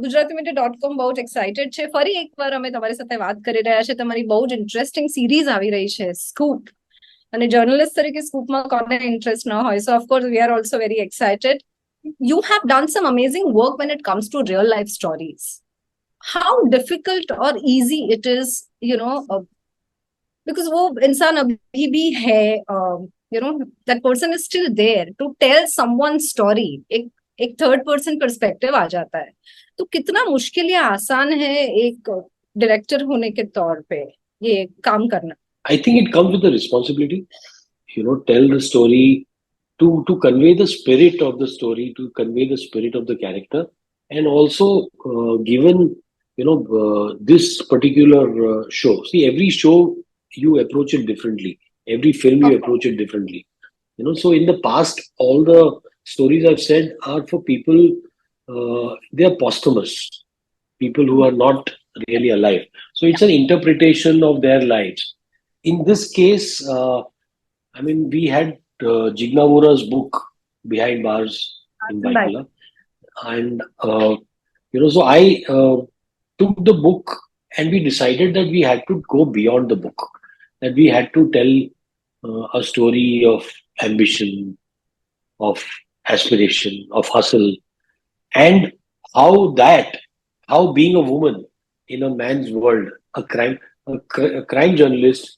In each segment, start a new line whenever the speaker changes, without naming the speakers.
Gujarati media .com બહુ જ excited છે. ફરી એકવાર અમે તમારી સાથે વાત કરી રહ્યા છે. તમારી બહુ જ ઇન્ટરેસ્ટિંગ સિરીઝ આવી રહી છે, સ્કૂપ. અને જર્નલિસ્ટ તરીકે સ્કૂપમાં કોને ઇન્ટરેસ્ટ ન હોય. So of course we are also very excited. You have done some amazing work when it comes to real life stories. How difficult or easy it is, because वो इंसान अभी भी है, that person is still there to tell someone's story. एक third person perspective आ जाता है. तो कितना मुश्किल या आसान है एक डायरेक्टर होने के तौर पे ये काम करना.
I think it comes with the responsibility, tell the story, to convey the spirit of the story, to convey the spirit of the character, and also given this particular show. See, every show you approach it differently. Every film you approach it differently. So in the past, all the stories I've said are for people. They are posthumous, people who are not really alive. So it's an interpretation of their lives. In this case, we had Jigna Vora's book Behind Bars in Byculla, and so I took the book, and we decided that we had to go beyond the book, that we had to tell a story of ambition, of aspiration, of hustle, and how being a woman in a man's world, a crime journalist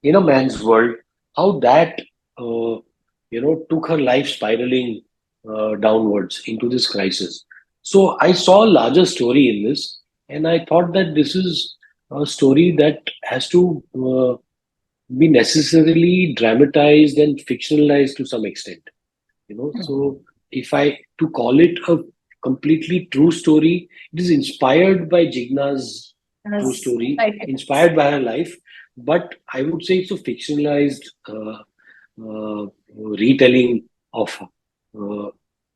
in a man's world, how that took her life spiraling downwards into this crisis. So I saw a larger story in this, and I thought that this is a story that has to be necessarily dramatized and fictionalized to some extent. So if I to call it a completely true story, it is inspired by Jigna's true story, inspired by her life, but I would say it's a fictionalized retelling of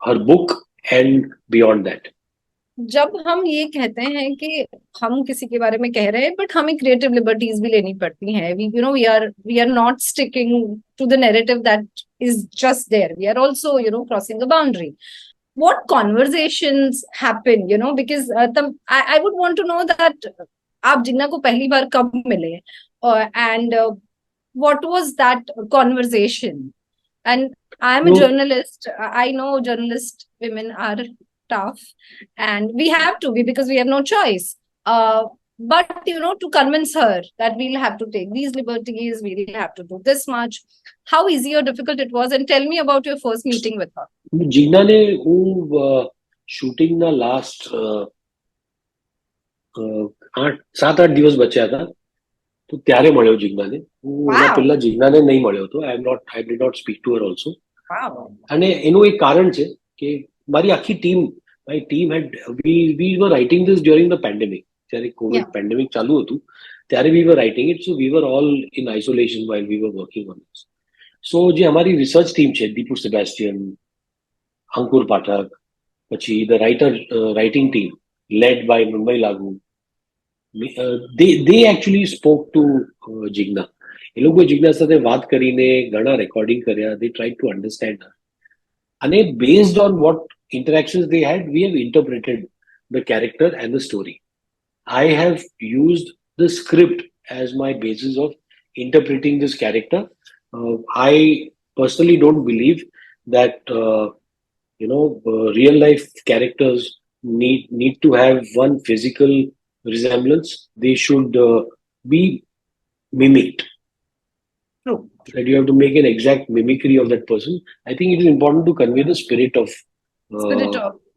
her book and beyond that.
जब हम ये कहते हैं कि हम किसी के बारे में कह रहे हैं, बट हमें क्रिएटिव लिबर्टीज भी लेनी पड़ती हैं. We are not sticking to the narrative that is just there. We are also crossing a boundary. What conversations happen, because I would want to know that आप जिन्ना को पहली बार कब मिले, and what was that conversation. And I am a journalist. I know journalist women are tough, and we have to be because we have no choice. But to convince her that we'll have to take these liberties, we'll have to do this much. How easy or difficult it was, and tell me about your first meeting with her.
Jigna ne shooting na last 7-8 દિવસ બચ્યા હતા, તો ત્યારે મળ્યો જિજ્ઞાને. હું એના પહેલા જિજ્ઞાને નહીં મળ્યો હતો. I did not speak to her also. અને એનું એક કારણ છે કે મારી આખી my team had we were writing this during the pandemic. જ્યારે COVID pandemic ચાલુ હતું ત્યારે we were writing it, so we were all in isolation while we were working on this. So જે અમારી research team છે, દીપુ સેબેસ્ટિયન, અંકુર પાઠક, પછી the writing team led by Mumbai Lagu, they actually spoke to Jigna. એ લોકોએ જિજ્ઞા સાથે વાત કરીને ઘણા recording કર્યા. They tried to understand her. And based on what interactions they had, we have interpreted the character and the story. I have used the script as my basis of interpreting this character. I personally don't believe that real life characters need to have one physical resemblance. They should be mimicked.
True.
That you have to make an exact mimicry of that person. I think it is important to convey the spirit of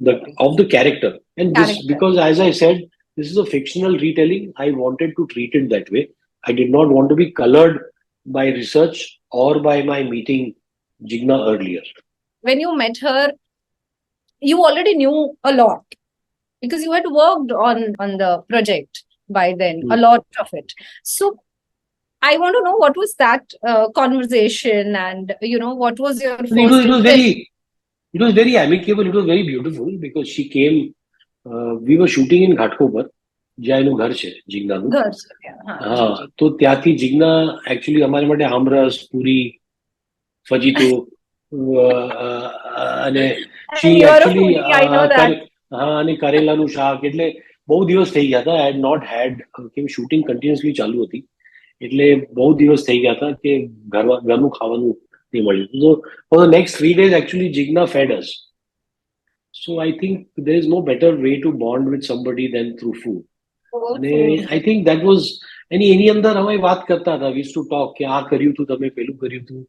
the character. And this, because as I said, this is a fictional retelling, I wanted to treat it that way. I did not want to be colored by research or by my meeting Jigna earlier.
When you met her, you already knew a lot because you had worked on the project by then, a lot of it. So I want to know what was that conversation, and what was your first.
It was very amicable. It was very beautiful because she came. We were shooting in Ghatkopar, જ્યાં એનું ઘર છે જિજ્ઞાનું. તો ત્યાંથી Jigna actually અમારા માટે આમરસ, પૂરી, ફજીતો, અને she actually હા, અને કરેલાનું શાક એટલે બહુ દિવસ થઈ ગયા હતા. આઈ હેડ નોટ હેડ, કેમ શૂટિંગ કન્ટિન્યુઅસલી ચાલુ હતી એટલે બહુ દિવસ થઈ ગયા હતા કે ઘરનું ખાવાનું નહીં મળ્યું. તો for the next 3 days actually Jigna fed us. So I think there is no better way to bond with somebody than through food.
For
અને
food.
I think that was એની અંદર અમે વાત કરતા હતા, વી ટુ ટોક કે આ કર્યું હતું તમે, પેલું કર્યું હતું.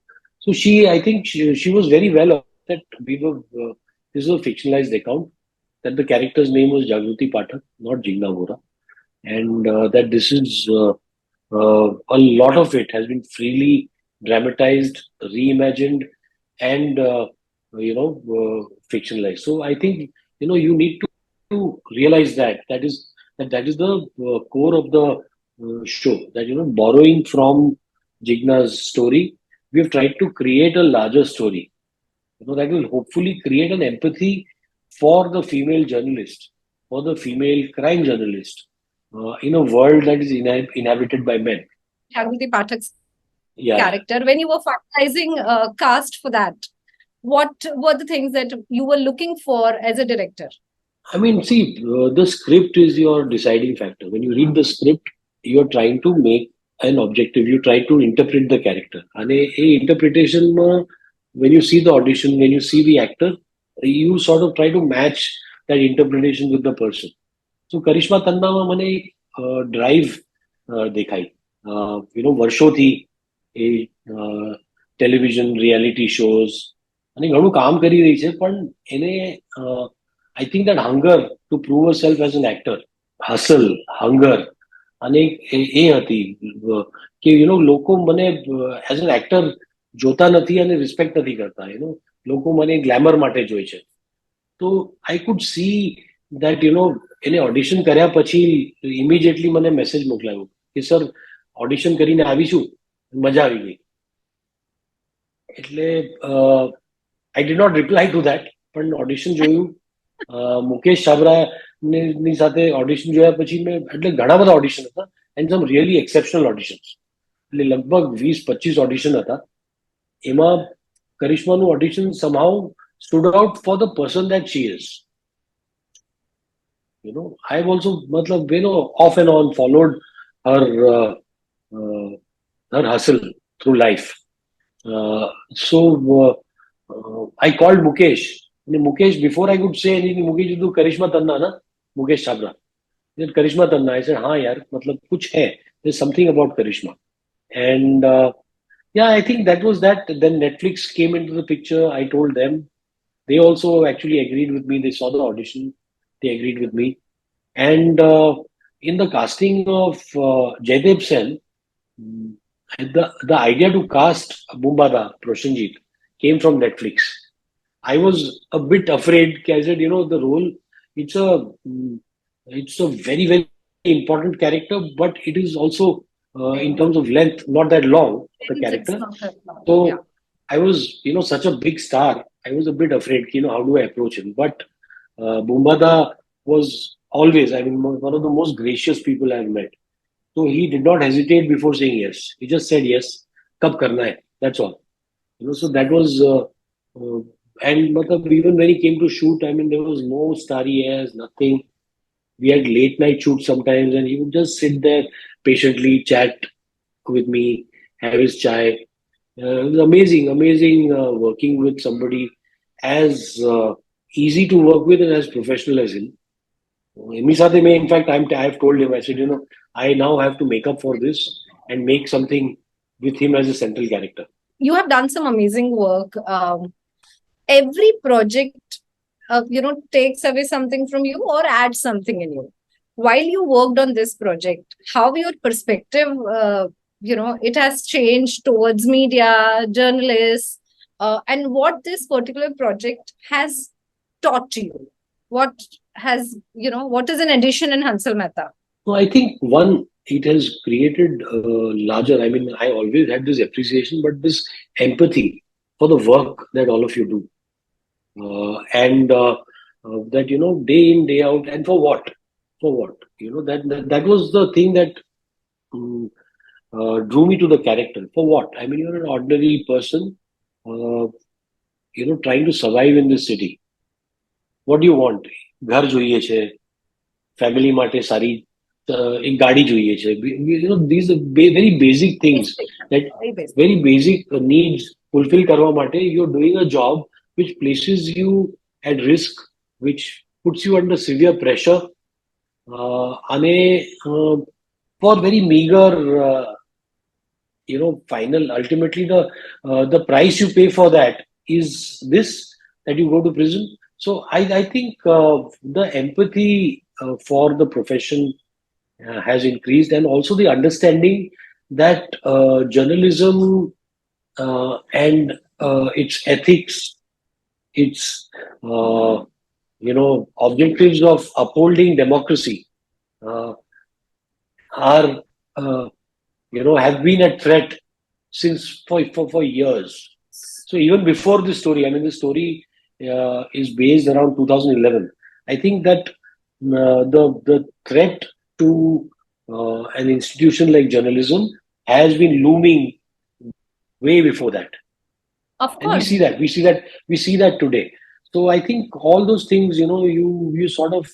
So she I think she was very well that we were this was a fictionalized account, that the character's name was Jagrati Pathak, not Jigna Vora, and that this is a lot of it has been freely dramatized, reimagined, and fictionalized. So I think you need to realize that is the core of the show. That borrowing from Jigna's story, we have tried to create a larger story. That will hopefully create an empathy for the female journalist, for the female crime journalist, in a world that is inhabited by men.
Jagrati Pathak's
Yeah, yeah.
character, when you were finalizing cast for that, what were the things that you were looking for as a director?
I mean, see, the script is your deciding factor. When you read the script, you're trying to make an objective. You try to interpret the character. And a interpretation, when you see the audition, when you see the actor, you sort of try to match that interpretation with the person. So Karishma Tannama મને drive દેખાઈ. વર્ષોથી એ television reality shows અને ઘણું કામ કરી રહી છે, પણ એને આઈ think that hunger two prove Har self as an actor, hustle, hunger, અને એ હતી કે લોકો મને એઝ એન એક્ટર જોતા નથી અને રિસ્પેક્ટ નથી કરતા. લોકો મને ગ્લેમર માટે જોઈ છે. તો આઈ કુડ સી દેટ એને ઓડિશન કર્યા પછી ઇમિડિયેટલી મને મેસેજ મોકલાયો કે સર ઓડિશન કરીને આવીશું, મજા આવી ગઈ. એટલે I did not reply to that, પણ ઓડિશન જોયું. મુકેશ છાબરા ની સાથે ઓડિશન જોયા પછી મેં, એટલે ઘણા બધા ઓડિશન હતા and sum really exceptional auditions. એટલે લગભગ 20-25 ઓડિશન હતા. એમાં કરિશ્માનું audition somehow stood out for the person that she is. I've also, matlab, off and on followed her uh, her hustle through life. I called Mukesh. And Mukesh, before I could say anything, Mukesh, you do Karishma Tanna, na? Mukesh Chabra. He said, Karishma Tanna. I said, हाँ यार, मतलब कुछ है. There's something about Karishma. And yeah, I think that was that. Then Netflix came into the picture. I told them. They also actually agreed with me. They saw the audition. They agreed with me. And in the casting of Jaidev Sen, the idea to cast Bumbada, Proshenjit, came from Netflix. I was a bit afraid. I said, the role, it's a very, very important character, but it is also, in terms of length, not that long, the character. So
Yeah.
I was, such a big star. I was a bit afraid, how do I approach him? But Bumbada was always, I mean, one of the most gracious people I've met. So he did not hesitate before saying yes. He just said yes. Kab karna hai? That's all. So that was, and even when he came to shoot, I mean, there was no starry airs, nothing. We had late night shoots sometimes, and he would just sit there patiently, chat with me, have his chai. It was amazing, amazing working with somebody as easy to work with and as professional as him. In fact, I've told him, I said, I now have to make up for this and make something with him as a central character.
You have done some amazing work. Every project, takes away something from you or adds something in you. While you worked on this project, how your perspective, it has changed towards media, journalists, and what this particular project has taught you? What what is an addition in Hansal Mehta?
So I think it has created larger. I mean, I always had this appreciation, but this empathy for the work that all of you do, and that day in, day out, and for what? For what? That was the thing that drew me to the character. For what? I mean, you're an ordinary person, trying to survive in this city. What do you want? ઘર જોઈએ છે, family માટે સારી એક ગાડી જોઈએ છે. These are very basic things
Basic,
that
very basic.
very basic needs fulfill કરવા માટે you're doing a job which places you at risk, which puts you under severe pressure, અને for very meager final, ultimately the price you pay for that is this, that you go to prison. So I think the empathy for the profession has increased, and also the understanding that journalism and its ethics, its objectives of upholding democracy uh, are have been at threat since for years. So even before this story, I mean, the story is based around 2011. I think that the threat to an institution like journalism has been looming way before that,
Of
and we
course.
see that we see that today. So I think all those things, you sort of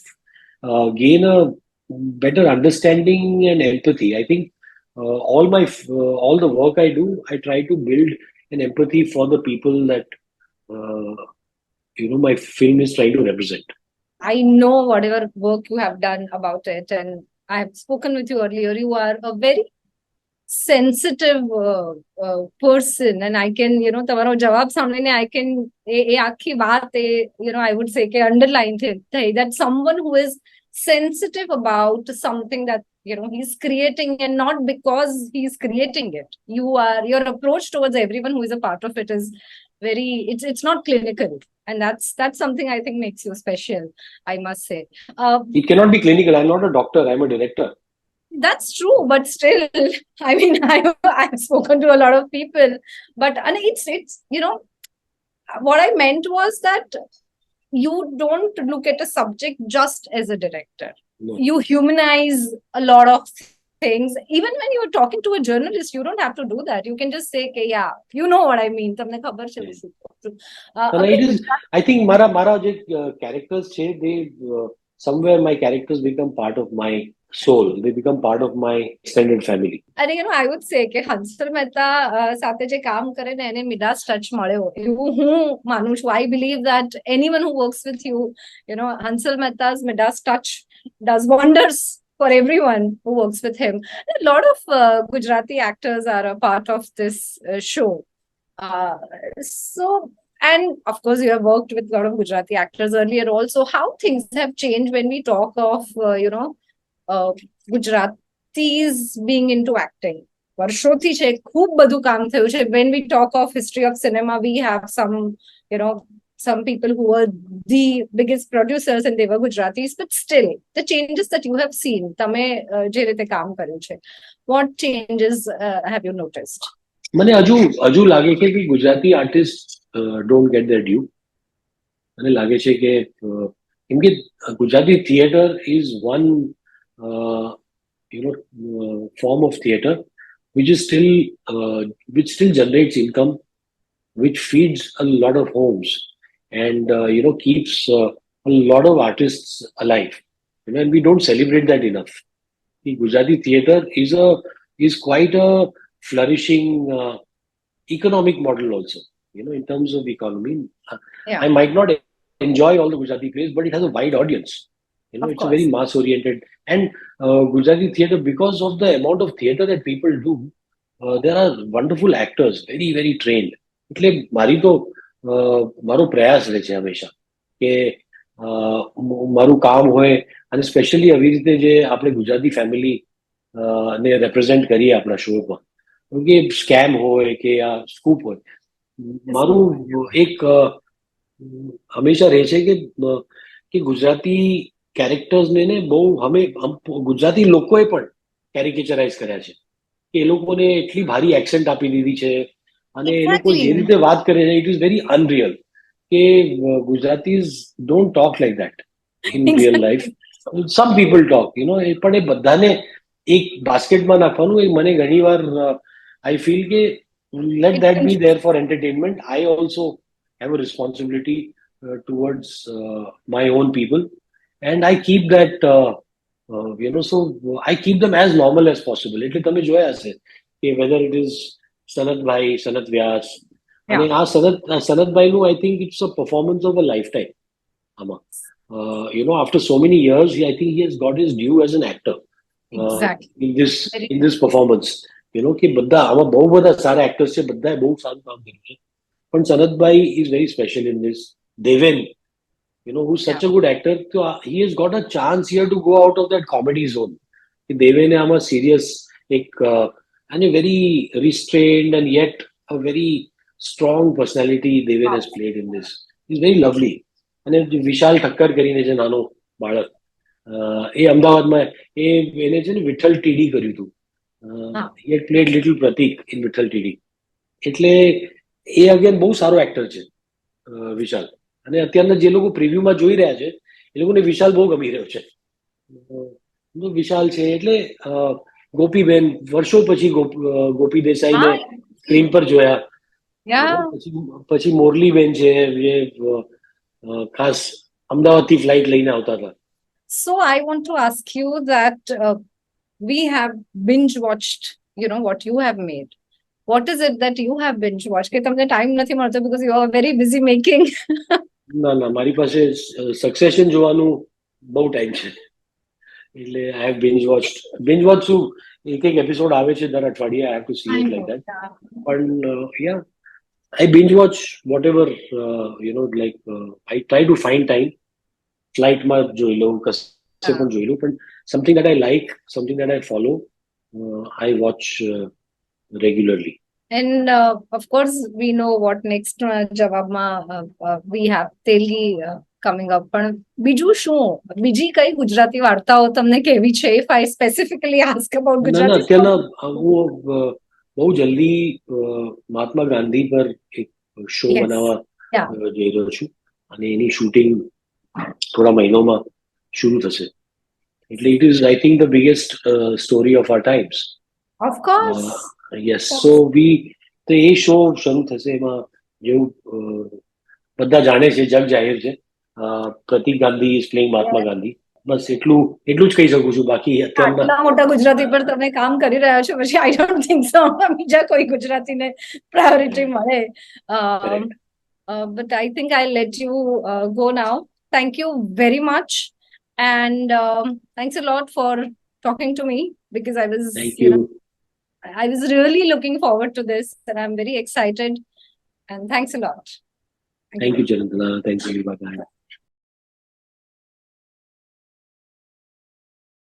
gain a better understanding and empathy. I think all the work I do, I try to build an empathy for the people that my film is trying to represent.
I know whatever work you have done about it, and I have spoken with you earlier. You are a very sensitive person, and I can, તમારો જવાબ સાંભળીને I can એ આખી વાત I would say કે underline થઈ that someone who is sensitive about something that he's creating, and not because he's creating it. Your approach towards everyone who is a part of it is very, it's not clinical, and that's something I think makes you special, I must say.
It cannot be clinical. I'm not a doctor, I'm a director.
That's true, but still, I mean, I've spoken to a lot of people, but and it's what I meant was that you don't look at a subject just as a director.
No.
You humanize a lot of things. Even when you're talking to a journalist, you don't have to do that. You can just say, okay, yeah, you know what I mean. તમને ખબર છે હું શું કહું છું.
It is, I think મારા જે characters છે, they somewhere my characters become part of my soul. They become part of my extended family.
અને I would say કે હંસલ મહેતા સાથે જે કામ કરે ને એને મિડાસ ટચ મળ્યો એવું હું માનું છું. I believe that anyone who works with you, Hansal Mehta's Midas touch does wonders for everyone who works with him. A lot of Gujarati actors are a part of this show. So, and of course, you have worked with a lot of Gujarati actors earlier also. How things have changed when we talk of, Gujaratis being into acting? વર્ષોથી છે, ખૂબ બધું કામ થયું છે. When we talk of history of cinema, we have some people who were the biggest producers and they were Gujaratis, but still the changes that you have seen, તમે જે રીતે કામ કર્યું છે, what changes have you noticed?
મને હજુ લાગે છે કે Gujarati artist don't get their due. મને લાગે છે કે કેમ કે Gujarati theatre is one form of theatre which still generates income, which feeds a lot of homes, and keeps a lot of artists alive. And we don't celebrate that enough. The Gujarati theatre is quite a flourishing economic model also. In terms of economy,
Yeah.
I might not enjoy all the Gujarati plays, but it has a wide audience. It's a very mass oriented, and Gujarati theatre, because of the amount of theatre that people do, there are wonderful actors, very very trained. એટલે મારો પ્રયાસ રહે છે હંમેશા કે મારું કામ હોય, અને સ્પેશિયલી આવી રીતે જે આપણે ગુજરાતી ફેમિલી ને રેપ્રેઝેન્ટ કરીએ આપણા શોમાં, કે સ્કેમ હોય કે આ સ્કૂપ હોય, મારું એક હંમેશા રહે છે કે ગુજરાતી કેરેક્ટર્સને બહુ ગુજરાતી લોકોએ પણ કેરિકેચરાઇઝ કર્યા છે, કે એ લોકોને એટલી ભારી એક્સેન્ટ આપી દીધી છે, અને એ લોકો જે રીતે વાત કરે છે, ઇટ ઇઝ વેરી અનરિયલ, કે Gujaratis don't talk like that in real life. Some people talk, પણ એ બધાને એક બાસ્કેટમાં નાખવાનું, એ મને ઘણીવાર આઈ ફીલ કે let that be there for entertainment. I also have a responsibility towards my own people. and I keep that, so I keep them as normal as possible. એટલે તમે જોયા હશે કે whether it is સનતભાઈ, સનત વ્યાસ, અને
Yeah,
આ સનતભાઈનું I think it's a performance of a lifetime આમાં. After so many years, I think he has got his due as an actor
exactly.
in this
Very
in this performance. કે બધા આમાં બહુ બધા સારા actors છે, બધાએ બહુ સારું કામ કર્યું છે. પણ સનતભાઈ is very special in this. Deven, who's
yeah.
such a good actor, so he has got a chance here to go out of that comedy zone. Deven is a serious, and a very restrained and yet a very strong personality Deven has
Wow.
played in this. He's very lovely. અને વિશાલ ઠક્કર કરીને છે નાનો બાળક, એ અમદાવાદમાં એને છે ને Vitthal TD કર્યું હતું.
હા.
he had played little પ્રતીક in વિઠ્ઠલ ટીડી. એટલે એ અગેન બહુ સારો એક્ટર છે વિશાલ. અને અત્યારના જે લોકો પ્રિવ્યુમાં જોઈ રહ્યા છે એ લોકોને વિશાલ બહુ ગમી રહ્યો છે. વિશાલ છે એટલે ગોપીબેન, વર્ષો પછી ગોપી દેસાઈને
હા.
સ્ક્રીન પર જોયા.
Yeah.
પછી મોરલીબેન છે, જે ખાસ અમદાવાદથી ફ્લાઇટ લઈને આવતા હતા.
So I want to ask you that we have binge watched, what you have made. What is it that you have binge watched? કે તમને time નથી મળતો because you are very busy making.
ના, મારી પાસે સક્સેશન જોવાનું બહુ time છે. એટલે આઈ હેવ binge watch શું, એક એપિસોડ આવે છે દર અઠવાડિયે, I have to C
I
it like
know.
That.
Yeah.
પણ I binge watch whatever, I try to find time. ફ્લાઇટમાં જોઈ લઉં, કશે પણ જોઈ લઉં, પણ something that I like, something that I follow, I watch regularly.
And of course, we know what next જવાબમાં we have Teli coming up. પણ બીજું શું, બીજી કઈ ગુજરાતી વાર્તાઓ તમને કેવી છે? If I specifically ask about
ના,
Gujarati.
અત્યારના હું બહુ જલ્દી મહાત્મા ગાંધી પર એક શો
Yes.
બનાવવા
Yeah.
જઈ રહ્યો છું, અને એની શૂટિંગ થોડા મહિનોમાં શરૂ થશે. એટલે it is, I think, the biggest story of our times.
Of course.
Yes. So તો એ શો શરૂ થશે. એમાં જેવું બધા જાણે છે, જગ જાહેર છે, પ્રતીક ગાંધી ઇઝ પ્લેઇંગ મહાત્મા ગાંધી. બસ એટલું જ કહી શકું છું. બાકી અત્યારના
આટલા મોટા ગુજરાતી પર તમે કામ કરી રહ્યા છો, પછી આઈ ડોન્ટ થિંક સો બીજા કોઈ ગુજરાતીને પ્રાયોરિટી મળે. But I think I'll let you go now. Thank you very much, and thanks a lot for talking to me, because I was,
Thank you.
I was really looking forward to this, and I'm very excited. And thanks a lot.
Thank you, Janandana. Thank you. Bye-bye.